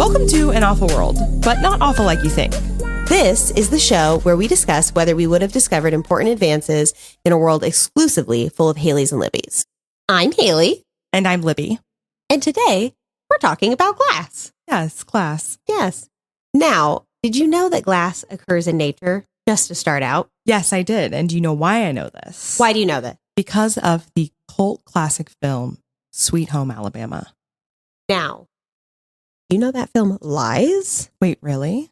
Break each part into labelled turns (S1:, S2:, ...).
S1: Welcome to An Awful World, but not awful like you think.
S2: This is the show where we discuss whether we would have discovered important advances in a world exclusively full of Haylies and Libbys. I'm Haylie.
S1: And I'm Libby.
S2: And today, we're talking about glass.
S1: Yes, glass.
S2: Yes. Now, did you know that glass occurs in nature, just to start out?
S1: Yes, I did. And do you know why I know this?
S2: Why do you know that?
S1: Because of the cult classic film, Sweet Home Alabama.
S2: Now, you know that film Lies?
S1: Wait, really?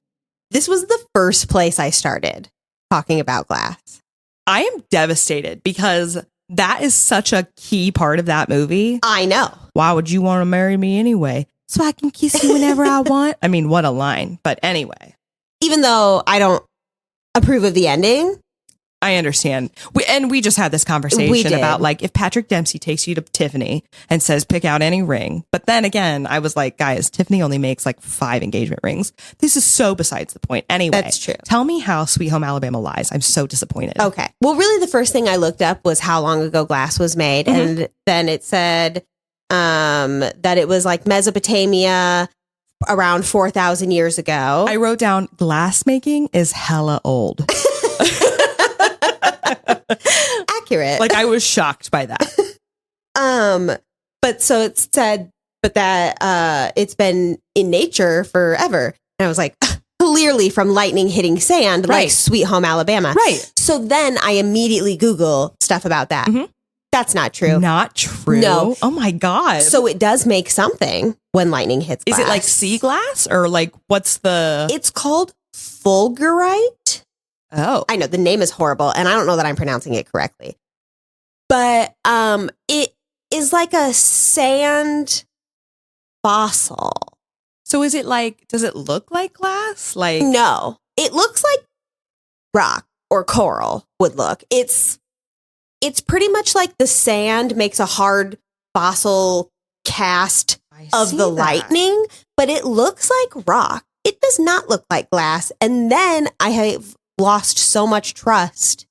S2: This was the first place I started talking about glass.
S1: I am devastated because that is such a key part of that movie.
S2: I know.
S1: Why would you want to marry me anyway? So I can kiss you whenever I want? I mean, what a line. But anyway.
S2: Even though I don't approve of the ending.
S1: I understand. We just had this conversation about like if Patrick Dempsey takes you to Tiffany and says pick out any ring. But then again, I was like, guys, Tiffany only makes like 5 engagement rings. This is so besides the point. Anyway,
S2: that's true.
S1: Tell me how Sweet Home Alabama lies. I'm so disappointed.
S2: Okay. Well, really, the first thing I looked up was how long ago glass was made. Mm-hmm. And then it said that it was like Mesopotamia around 4,000 years ago.
S1: I wrote down glass making is hella old.
S2: Accurate.
S1: Like I was shocked by that.
S2: But so it said, but that it's been in nature forever. And I was like, clearly from lightning hitting sand,
S1: right.
S2: Like Sweet Home Alabama.
S1: Right.
S2: So then I immediately Google stuff about that. Mm-hmm. That's not true.
S1: Not true.
S2: No.
S1: Oh my God.
S2: So it does make something when lightning hits glass.
S1: Is it like sea glass or like what's the?
S2: It's called fulgurite.
S1: Oh,
S2: I know the name is horrible and I don't know that I'm pronouncing it correctly. But it is like a sand fossil.
S1: So is it like, does it look like glass? Like
S2: no, it looks like rock or coral would look. It's pretty much like the sand makes a hard fossil cast of the lightning, but it looks like rock. It does not look like glass. And then I have lost so much trust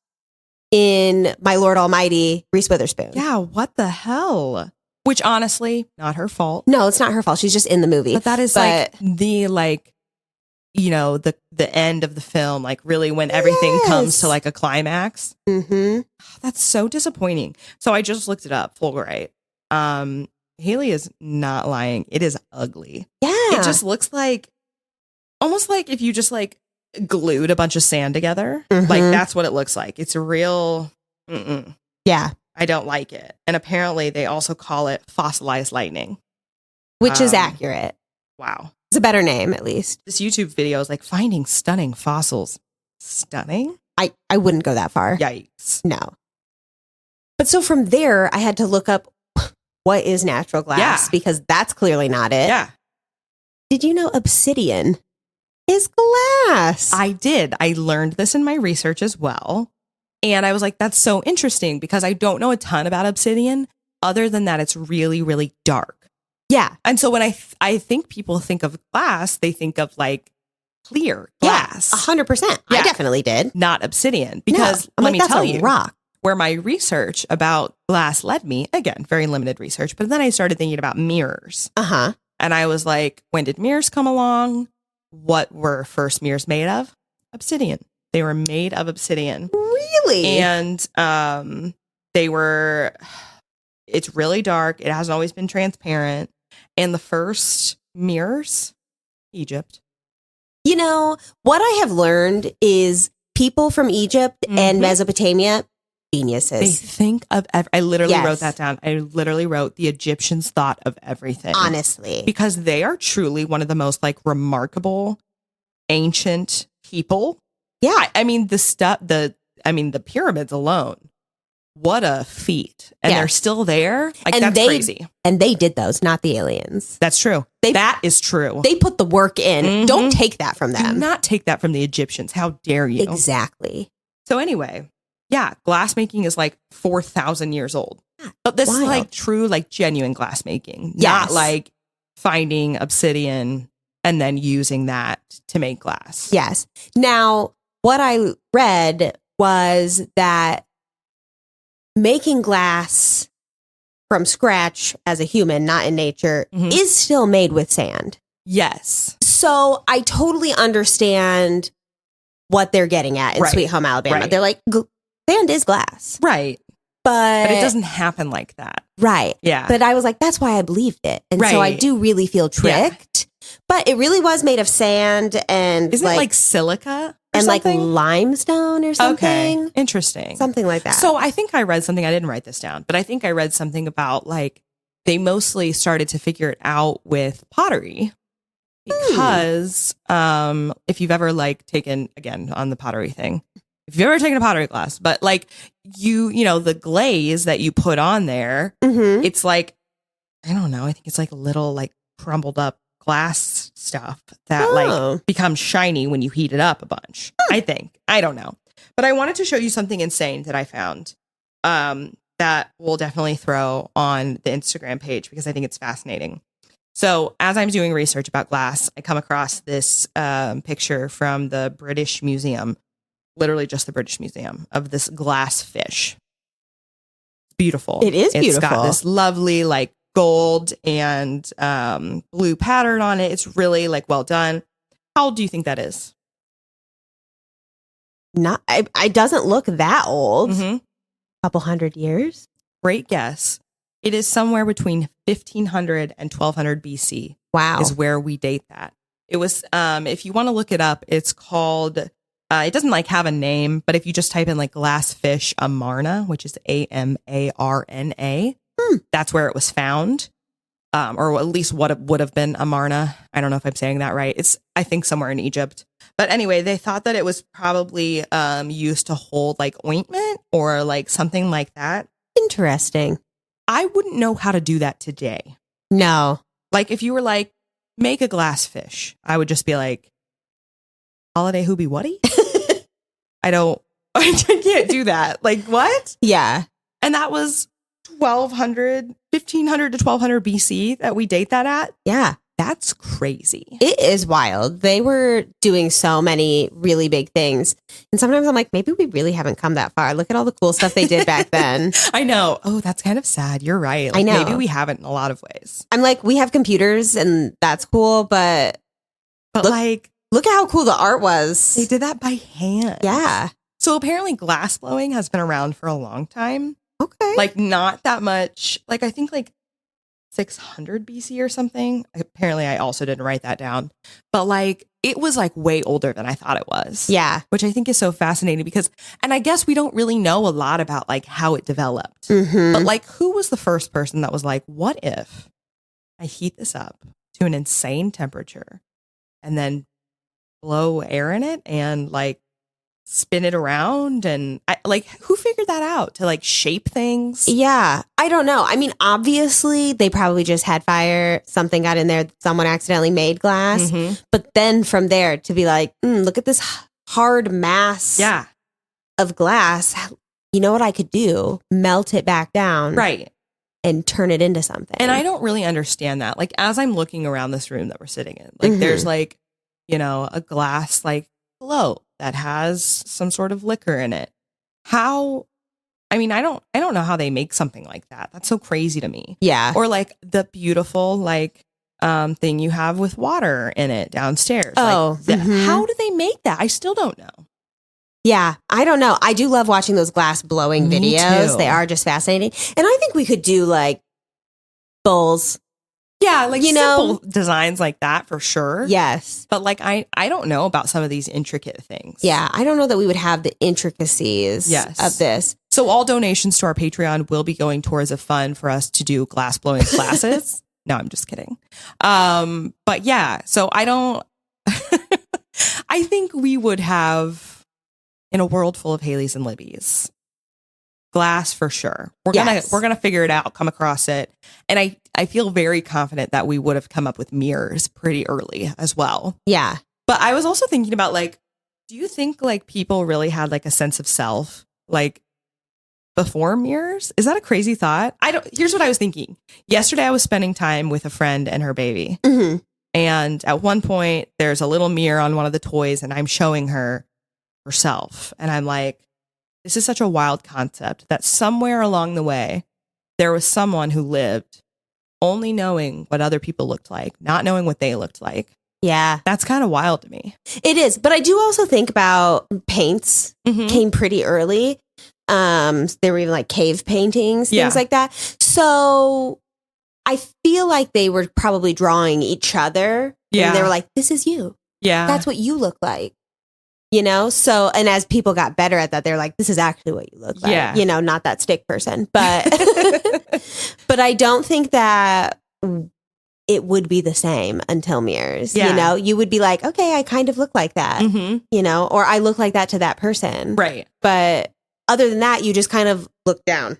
S2: in my Lord Almighty, Reese Witherspoon.
S1: Yeah, what the hell? Which honestly, not her fault.
S2: No, it's not her fault. She's just in the movie.
S1: But that is like the you know, the end of the film, like really when everything comes to like a climax.
S2: Mm-hmm.
S1: That's so disappointing. So I just looked it up, fulgurite. Haylie is not lying. It is ugly.
S2: Yeah.
S1: It just looks like almost like if you just like glued a bunch of sand together. Mm-hmm. Like that's what it looks like. It's a real
S2: yeah,
S1: I don't like it. And apparently they also call it fossilized lightning,
S2: which is accurate.
S1: Wow,
S2: it's a better name at least.
S1: This YouTube video is like finding stunning fossils. Stunning?
S2: I wouldn't go that far.
S1: Yikes.
S2: No. But so from there I had to look up what is natural glass because that's clearly not it.
S1: Yeah.
S2: Did you know obsidian is glass?
S1: I did. I learned this in my research as well. And I was like, that's so interesting because I don't know a ton about obsidian other than that it's really, really dark.
S2: Yeah.
S1: And so when I think people think of glass, they think of like clear glass.
S2: 100%.
S1: Yeah.
S2: I definitely did.
S1: Not obsidian because let me tell you,
S2: rock.
S1: Where my research about glass led me, again, very limited research, but then I started thinking about mirrors.
S2: Uh-huh.
S1: And I was like, when did mirrors come along? What were first mirrors made of? Obsidian. They were made of obsidian.
S2: Really?
S1: And it's really dark. It hasn't always been transparent. And the first mirrors, Egypt.
S2: You know, what I have learned is people from Egypt and Mesopotamia, geniuses.
S1: They think of I literally wrote that down. I literally wrote the Egyptians thought of everything.
S2: Honestly.
S1: Because they are truly one of the most like remarkable ancient people.
S2: Yeah.
S1: I mean the pyramids alone. What a feat. And they're still there. Like that's crazy.
S2: And they did those, not the aliens.
S1: That's true. That is true.
S2: They put the work in. Mm-hmm. Don't take that from them.
S1: Do not take that from the Egyptians. How dare you?
S2: Exactly.
S1: So anyway, yeah, glass making is like 4,000 years old. But this is like true, like genuine glass making. Yes. Not like finding obsidian and then using that to make glass.
S2: Yes. Now, what I read was that making glass from scratch as a human, not in nature, is still made with sand.
S1: Yes.
S2: So I totally understand what they're getting at in Sweet Home Alabama.
S1: Right.
S2: They're like, sand is glass.
S1: Right. But it doesn't happen like that.
S2: Right.
S1: Yeah.
S2: But I was like, that's why I believed it. And so I do really feel tricked. Yeah. But it really was made of sand and
S1: Isn't it like silica?
S2: And
S1: something?
S2: like limestone or something.
S1: Okay. Interesting.
S2: Something like that.
S1: So I think I read something, I didn't write this down, but I think I read something about like they mostly started to figure it out with pottery. Because if you've ever like taken, again, on the pottery thing, if you've ever taken a pottery class, but like you know, the glaze that you put on there, it's like, I don't know, I think it's like little like crumbled up glass stuff that like becomes shiny when you heat it up a bunch. I think. I don't know. But I wanted to show you something insane that I found that we'll definitely throw on the Instagram page because I think it's fascinating. So as I'm doing research about glass, I come across this picture from the British Museum, literally just the British Museum, of this glass fish. It's beautiful.
S2: It is beautiful.
S1: It's got this lovely like gold and blue pattern on it. It's really like well done. How old do you think that is?
S2: Not, it doesn't look that old. Couple hundred years.
S1: Great guess. It is somewhere between 1500 and 1200 BC.
S2: Wow.
S1: Is where we date that. It was, if you want to look it up, it's called, it doesn't like have a name, but if you just type in like glassfish Amarna, which is Amarna, that's where it was found. Or at least what it would have been Amarna. I don't know if I'm saying that right. It's, I think, somewhere in Egypt. But anyway, they thought that it was probably used to hold like ointment or like something like that.
S2: Interesting.
S1: I wouldn't know how to do that today.
S2: No.
S1: Like if you were like, make a glass fish, I would just be like, holiday hoobie whatty? I can't do that. Like what?
S2: Yeah.
S1: And that was 1500 to 1200 BC that we date that at.
S2: Yeah.
S1: That's crazy.
S2: It is wild. They were doing so many really big things. And sometimes I'm like, maybe we really haven't come that far. Look at all the cool stuff they did back then.
S1: I know. Oh, that's kind of sad. You're right. Like,
S2: I know.
S1: Maybe we haven't in a lot of ways.
S2: I'm like, we have computers and that's cool, but look at how cool the art was.
S1: They did that by hand.
S2: Yeah.
S1: So apparently glass blowing has been around for a long time.
S2: Okay.
S1: Like not that much. Like I think like 600 BC or something. Apparently I also didn't write that down. But like it was like way older than I thought it was.
S2: Yeah.
S1: Which I think is so fascinating because, and I guess we don't really know a lot about like how it developed. But like who was the first person that was like, what if I heat this up to an insane temperature and then blow air in it and like spin it around, and who figured that out to like shape things?
S2: Yeah, I don't know. I mean, obviously they probably just had fire, something got in there, someone accidentally made glass, but then from there to be like, look at this hard mass of glass. You know what I could do? Melt it back down,
S1: right,
S2: and turn it into something.
S1: And I don't really understand that. Like as I'm looking around this room that we're sitting in, like there's like, you know, a glass like float that has some sort of liquor in it. How, I mean, I don't know how they make something like that. That's so crazy to me.
S2: Yeah.
S1: Or like the beautiful like thing you have with water in it downstairs.
S2: Oh,
S1: like, how do they make that? I still don't know.
S2: Yeah, I don't know. I do love watching those glass blowing videos. Too. They are just fascinating. And I think we could do like bowls.
S1: Yeah, like simple designs like that for sure.
S2: Yes.
S1: But like I don't know about some of these intricate things.
S2: Yeah, I don't know that we would have the intricacies of this.
S1: So all donations to our Patreon will be going towards a fund for us to do glass blowing classes. No, I'm just kidding. But yeah, so I don't I think we would have, in a world full of Haylies and Libbies, glass for sure. We're gonna figure it out, come across it. And I feel very confident that we would have come up with mirrors pretty early as well.
S2: Yeah.
S1: But I was also thinking about like, do you think like people really had like a sense of self like before mirrors? Is that a crazy thought? Here's what I was thinking. Yesterday I was spending time with a friend and her baby. And at one point there's a little mirror on one of the toys and I'm showing her herself. And I'm like, this is such a wild concept that somewhere along the way, there was someone who lived only knowing what other people looked like, not knowing what they looked like.
S2: Yeah.
S1: That's kind of wild to me.
S2: It is. But I do also think about paints came pretty early. There were even like cave paintings, things like that. So I feel like they were probably drawing each other.
S1: Yeah.
S2: And they were like, this is you.
S1: Yeah.
S2: That's what you look like. You know? So, and as people got better at that, they're like, this is actually what you look like.
S1: Yeah.
S2: You know, not that stick person. But, but I don't think that it would be the same until mirrors.
S1: Yeah.
S2: You know, you would be like, okay, I kind of look like that, you know, or I look like that to that person.
S1: Right.
S2: But other than that, you just kind of look down.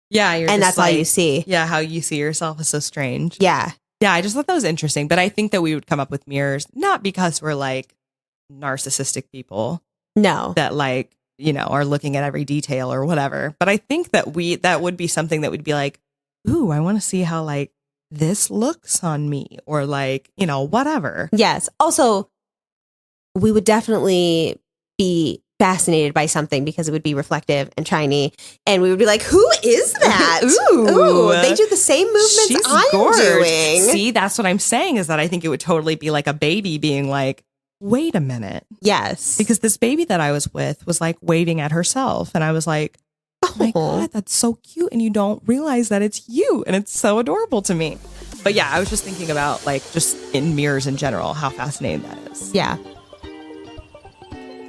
S1: Yeah.
S2: And that's all you see.
S1: Yeah. How you see yourself is so strange.
S2: Yeah.
S1: Yeah. I just thought that was interesting. But I think that we would come up with mirrors, not because we're like narcissistic people.
S2: No.
S1: That like, you know, are looking at every detail or whatever. But I think that that would be something that would be like, ooh, I want to see how like this looks on me, or like, you know, whatever.
S2: Yes. Also, we would definitely be fascinated by something because it would be reflective and shiny, and we would be like, who is that? Ooh, they do the same movements I'm doing.
S1: See, that's what I'm saying, is that I think it would totally be like a baby being like, wait a minute.
S2: Yes.
S1: Because this baby that I was with was like waving at herself, and I was like, oh my God, that's so cute. And you don't realize that it's you. And it's so adorable to me. But yeah, I was just thinking about like just in mirrors in general, how fascinating that is.
S2: Yeah.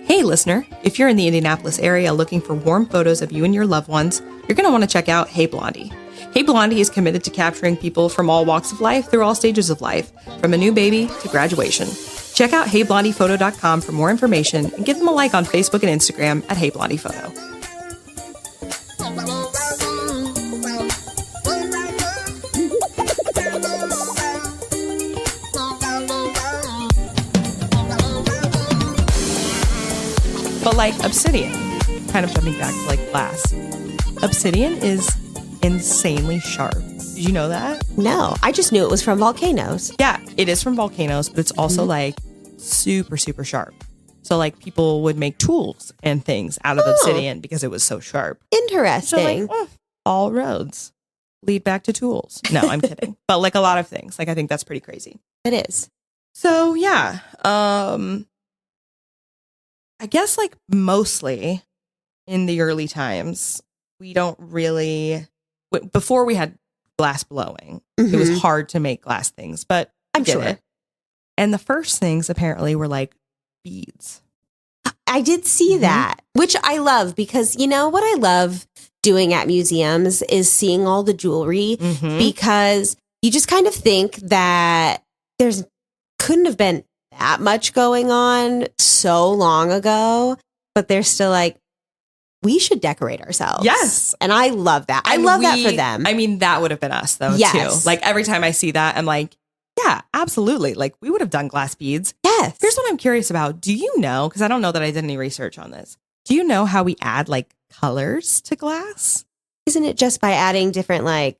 S1: Hey, listener, if you're in the Indianapolis area looking for warm photos of you and your loved ones, you're going to want to check out Hey Blondie. Hey Blondie is committed to capturing people from all walks of life through all stages of life, from a new baby to graduation. Check out HeyBlondiePhoto.com for more information and give them a like on Facebook and Instagram at Hey Blondie Photo. But like obsidian, kind of jumping back to like glass, obsidian is insanely sharp. Did you know that?
S2: No, I just knew it was from volcanoes.
S1: Yeah, it is from volcanoes, but it's also like super, super sharp. So like people would make tools and things out of obsidian because it was so sharp.
S2: Interesting.
S1: So like, all roads lead back to tools. No, I'm kidding. But like a lot of things. Like I think that's pretty crazy.
S2: It is.
S1: So yeah, I guess like mostly in the early times, we don't really, before we had glass blowing, it was hard to make glass things, but
S2: I'm sure.
S1: It. And the first things apparently were like beads.
S2: I did see that, which I love, because you know what I love doing at museums is seeing all the jewelry, because you just kind of think that couldn't have been that much going on so long ago, but they're still like, we should decorate ourselves.
S1: Yes.
S2: And I love that. I love that for them.
S1: I mean, that would have been us though, too. Like every time I see that, I'm like, yeah, absolutely. Like we would have done glass beads.
S2: Yes.
S1: Here's what I'm curious about. Do you know, because I don't know that I did any research on this. Do you know how we add like colors to glass?
S2: Isn't it just by adding different like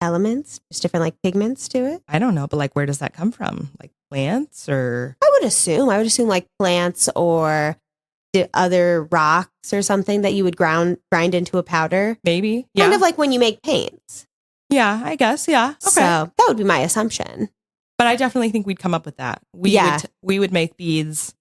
S2: elements, just different like pigments to it?
S1: I don't know, but like where does that come from? Like plants or?
S2: I would assume like plants or the other rocks or something that you would grind into a powder.
S1: Maybe.
S2: Kind of like when you make paints.
S1: Yeah, I guess. Yeah. Okay.
S2: So that would be my assumption.
S1: But I definitely think we'd come up with that. We would make beads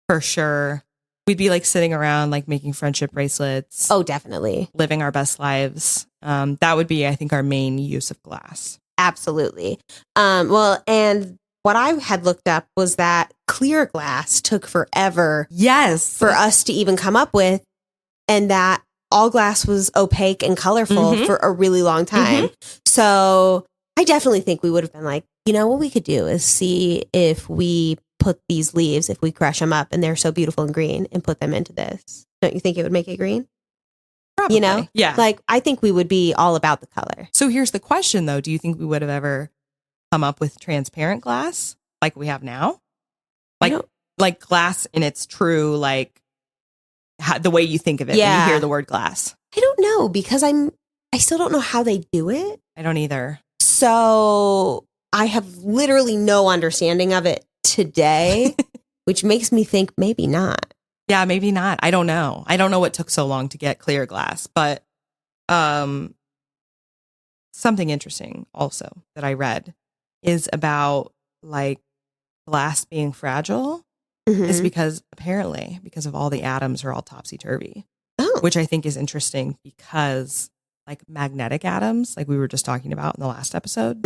S1: for sure. We'd be like sitting around like making friendship bracelets.
S2: Oh, definitely.
S1: Living our best lives. That would be, I think, our main use of glass.
S2: Absolutely. Well, and what I had looked up was that clear glass took forever.
S1: Yes.
S2: For us to even come up with, and that all glass was opaque and colorful for a really long time. So I definitely think we would have been like, you know, what we could do is see if we put these leaves, if we crush them up and they're so beautiful and green, and put them into this. Don't you think it would make it green?
S1: Probably.
S2: You know?
S1: Yeah.
S2: Like, I think we would be all about the color.
S1: So here's the question, though. Do you think we would have ever come up with transparent glass like we have now? Like glass in its true, like, the way you think of it when you hear the word glass.
S2: I don't know, because I still don't know how they do it.
S1: I don't either.
S2: So I have literally no understanding of it today, which makes me think maybe not.
S1: Yeah, maybe not. I don't know. I don't know what took so long to get clear glass, but something interesting also that I read is about like glass being fragile is because apparently because of all the atoms are all topsy-turvy, which I think is interesting because like magnetic atoms, like we were just talking about in the last episode,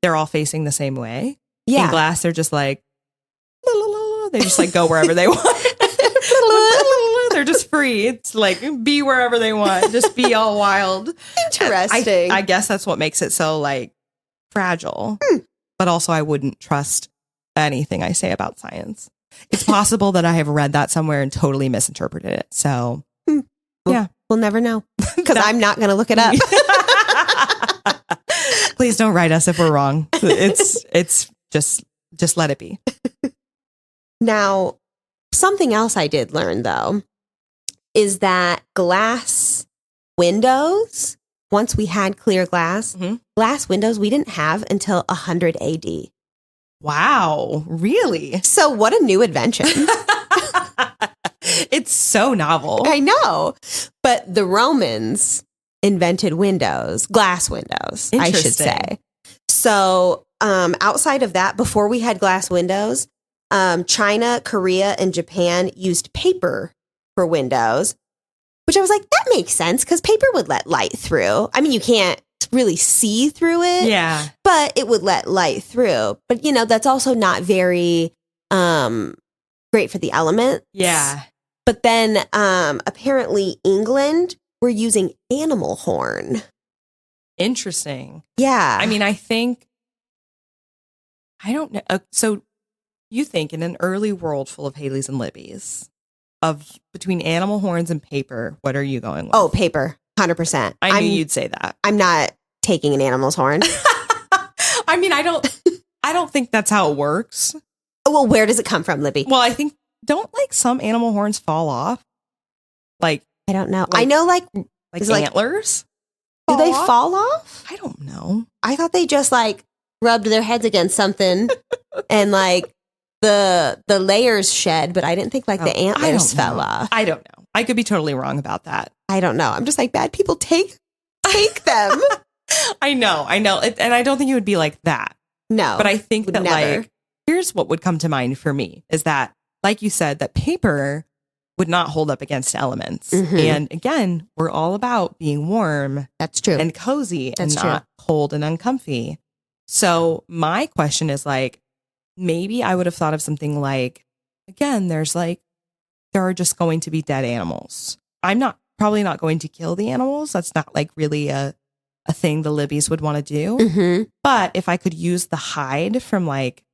S1: they're all facing the same way. In glass, they're just like, they just like go wherever they want. They're just free. It's like be wherever they want. Just be all wild.
S2: Interesting.
S1: I guess that's what makes it so like fragile. But also I wouldn't trust anything I say about science. It's possible that I have read that somewhere and totally misinterpreted it. So yeah.
S2: We'll never know because I'm not going to look it up.
S1: Please don't write us if we're wrong. It's just let it be.
S2: Now, something else I did learn, though, is that glass windows, once we had clear glass, glass windows we didn't have until 100 AD.
S1: Wow, really?
S2: So what a new invention.
S1: It's so novel.
S2: I know. But the Romans invented windows, glass windows, I should say. So outside of that, before we had glass windows, China, Korea, and Japan used paper for windows, which I was like, that makes sense because paper would let light through. I mean, you can't really see through it.
S1: Yeah.
S2: But it would let light through. But, you know, that's also not very great for the elements.
S1: Yeah.
S2: But then apparently England were using animal horn.
S1: Interesting.
S2: Yeah.
S1: I mean, I don't know. So you think in an early world full of Haylies and Libbies, of between animal horns and paper, what are you going with?
S2: Oh, paper. 100%.
S1: I knew you'd say that.
S2: I'm not taking an animal's horn.
S1: I mean, I don't think that's how it works.
S2: Well, where does it come from, Libby?
S1: Well, I think, don't like some animal horns fall off? Like,
S2: I don't know. I know like
S1: antlers?
S2: Do they fall off?
S1: I don't know.
S2: I thought they just like rubbed their heads against something and like the layers shed, but I didn't think like the antlers fell off.
S1: I don't know. I could be totally wrong about that.
S2: I don't know. I'm just like, bad people take them.
S1: I know. And I don't think it would be like that.
S2: No.
S1: But I think that like, here's what would come to mind for me is that, like you said, that paper would not hold up against elements. And again, we're all about being warm.
S2: That's true.
S1: And cozy and not cold and uncomfy. So my question is like, maybe I would have thought of something like, again, there are just going to be dead animals. I'm probably not going to kill the animals. That's not like really a thing the Libbies would want to do. But if I could use the hide from like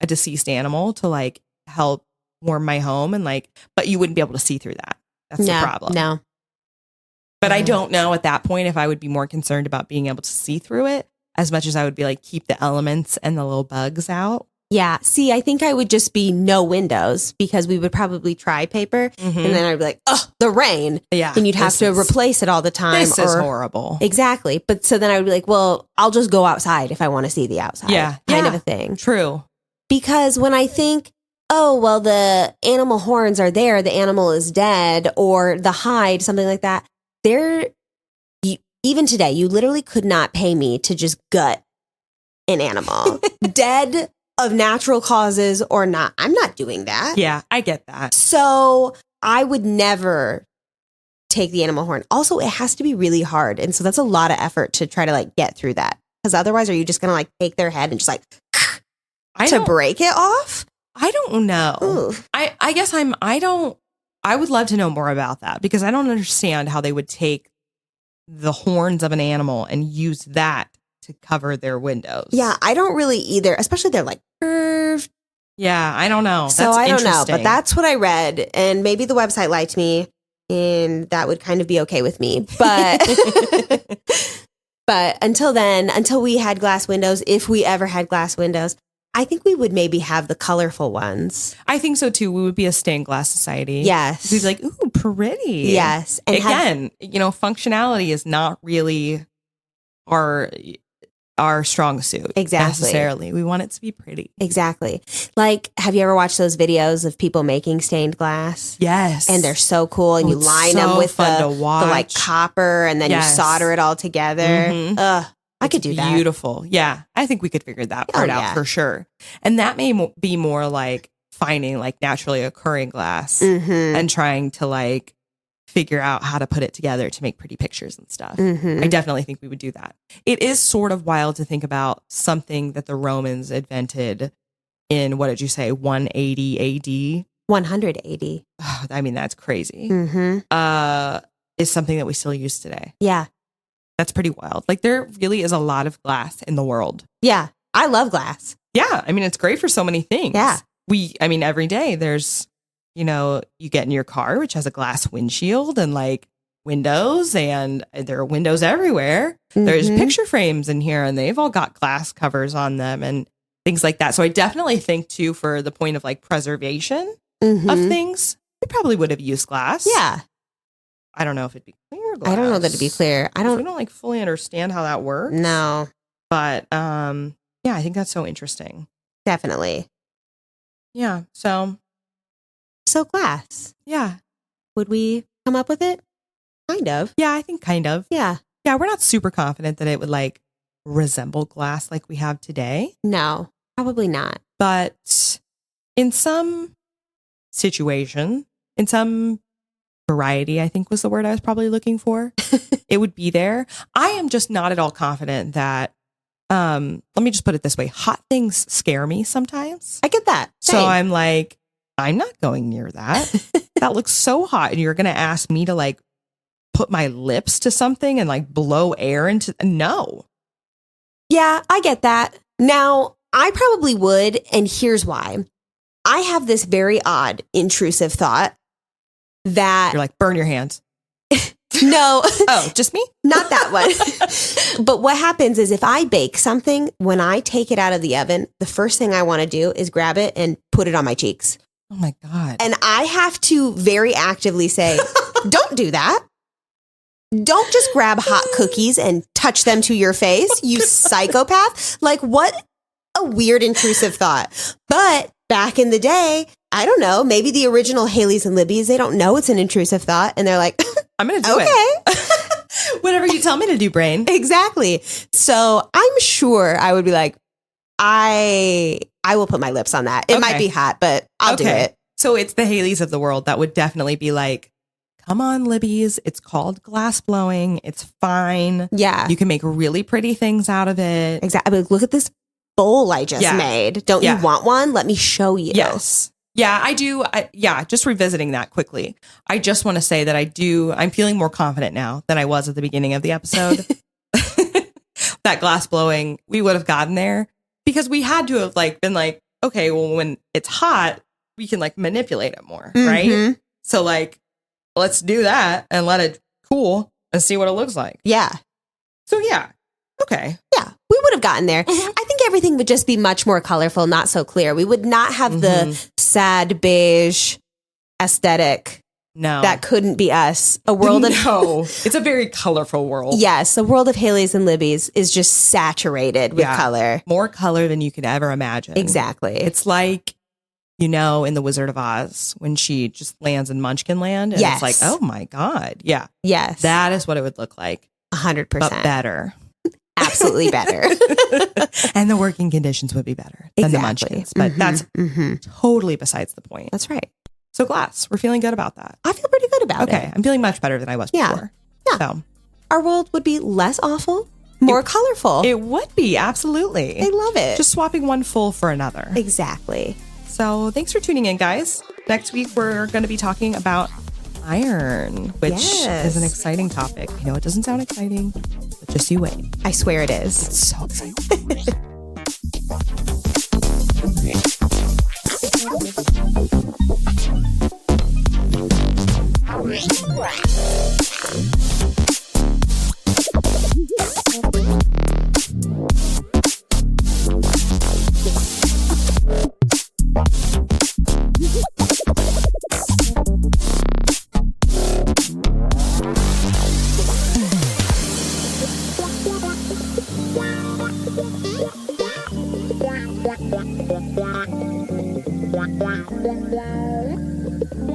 S1: a deceased animal to like help warm my home and like, but you wouldn't be able to see through that. That's the problem.
S2: No.
S1: But I don't know at that point if I would be more concerned about being able to see through it as much as I would be like, keep the elements and the little bugs out.
S2: Yeah. See, I think I would just be no windows because we would probably try paper and then I'd be like, oh, the rain. Yeah. And you'd have to replace it all the time.
S1: This is horrible.
S2: Exactly. But so then I would be like, well, I'll just go outside if I want to see the outside.
S1: Yeah.
S2: Kind of a thing.
S1: True.
S2: Because when I think, oh, well, the animal horns are there, the animal is dead, or the hide, something like that, even today, you literally could not pay me to just gut an animal. Dead of natural causes or not. I'm not doing that.
S1: Yeah, I get that.
S2: So I would never take the animal horn. Also, it has to be really hard. And so that's a lot of effort to try to like get through that. Because otherwise, are you just going to like take their head and just like to break it off?
S1: I don't know. Ooh. I guess I would love to know more about that because I don't understand how they would take the horns of an animal and use that to cover their windows.
S2: Yeah, I don't really either, especially they're like curved.
S1: Yeah, I don't know.
S2: So I don't know, but that's what I read. And maybe the website lied to me and that would kind of be okay with me. But but until then, until we had glass windows, if we ever had glass windows, I think we would maybe have the colorful ones.
S1: I think so too. We would be a stained glass society.
S2: Yes.
S1: We'd be like, ooh, pretty.
S2: Yes.
S1: And again, functionality is not really our strong suit.
S2: Exactly.
S1: Necessarily. We want it to be pretty.
S2: Exactly. Like, have you ever watched those videos of people making stained glass?
S1: Yes.
S2: And they're so cool. And you line them with the like copper and then you solder it all together. Ugh. I could do that.
S1: Beautiful. Yeah. I think we could figure that part out for sure. And that may be more like finding like naturally occurring glass and trying to like figure out how to put it together to make pretty pictures and stuff. I definitely think we would do that. It is sort of wild to think about something that the Romans invented in, what did you say, 180 AD?
S2: 180.
S1: Oh, I mean, that's crazy. Is something that we still use today.
S2: Yeah.
S1: That's pretty wild. Like there really is a lot of glass in the world.
S2: Yeah. I love glass.
S1: Yeah. I mean, it's great for so many things.
S2: Yeah.
S1: Every day there's, you get in your car, which has a glass windshield and like windows, and there are windows everywhere. There's picture frames in here and they've all got glass covers on them and things like that. So I definitely think too, for the point of like preservation of things, we probably would have used glass.
S2: Yeah.
S1: I don't know if it'd be clear glass.
S2: I don't know that it'd be clear.
S1: We don't like fully understand how that works.
S2: No.
S1: But yeah, I think that's so interesting.
S2: Definitely.
S1: Yeah. So
S2: glass.
S1: Yeah.
S2: Would we come up with it? Kind of.
S1: Yeah, I think kind of.
S2: Yeah.
S1: Yeah, we're not super confident that it would like resemble glass like we have today.
S2: No, probably not.
S1: But in some situation, in some variety, I think was the word I was probably looking for, it would be there. I am just not at all confident that, let me just put it this way. Hot things scare me sometimes.
S2: I get that. Same.
S1: So I'm like, I'm not going near that. That looks so hot. And you're going to ask me to like put my lips to something and like blow air into, no.
S2: Yeah, I get that. Now, I probably would. And here's why. I have this very odd, intrusive thought that
S1: you're like, burn your hands.
S2: No.
S1: Oh, just me?
S2: Not that one. But what happens is if I bake something, when I take it out of the oven, the first thing I want to do is grab it and put it on my cheeks.
S1: Oh my God.
S2: And I have to very actively say, don't do that. Don't just grab hot cookies and touch them to your face, you psychopath. Like, what a weird, intrusive thought. But back in the day, I don't know, maybe the original Haylies and Libbies, they don't know it's an intrusive thought. And they're like,
S1: I'm going to do it. Whatever you tell me to do, brain.
S2: Exactly. So I'm sure I would be like, I will put my lips on that. It might be hot, but I'll do it.
S1: So it's the Haylies of the world that would definitely be like, come on, Libby's. It's called glass blowing. It's fine.
S2: Yeah.
S1: You can make really pretty things out of it.
S2: Exactly. Look at this bowl I just made. Don't you want one? Let me show you.
S1: Yes. Yeah, I do. Just revisiting that quickly. I just want to say that I'm feeling more confident now than I was at the beginning of the episode. That glass blowing, we would have gotten there because we had to have like been like, okay, well, when it's hot, we can like manipulate it more, right? So like, let's do that and let it cool and see what it looks like.
S2: Yeah.
S1: So yeah. Okay.
S2: Yeah, we would have gotten there. I think everything would just be much more colorful, not so clear. We would not have the sad beige aesthetic.
S1: No.
S2: That couldn't be us. A world of
S1: it's a very colorful world.
S2: Yes, a world of Haylies and Libbies is just saturated with color.
S1: More color than you could ever imagine.
S2: Exactly.
S1: It's like, in The Wizard of Oz, when she just lands in Munchkin Land. And it's like, oh my God. Yeah.
S2: Yes.
S1: That is what it would look like.
S2: 100%.
S1: But better.
S2: Absolutely better.
S1: And the working conditions would be better than the Munchkins. But that's totally besides the point.
S2: That's right.
S1: So glass, we're feeling good about that.
S2: I feel pretty good about it.
S1: Okay, I'm feeling much better than I was before.
S2: Yeah.
S1: So
S2: our world would be less awful, more colorful.
S1: It would be, absolutely.
S2: I love it.
S1: Just swapping one full for another.
S2: Exactly.
S1: So thanks for tuning in, guys. Next week, we're going to be talking about iron, which is an exciting topic. I know it doesn't sound exciting, but just you wait.
S2: I swear it is.
S1: It's so exciting.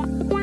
S3: Wow.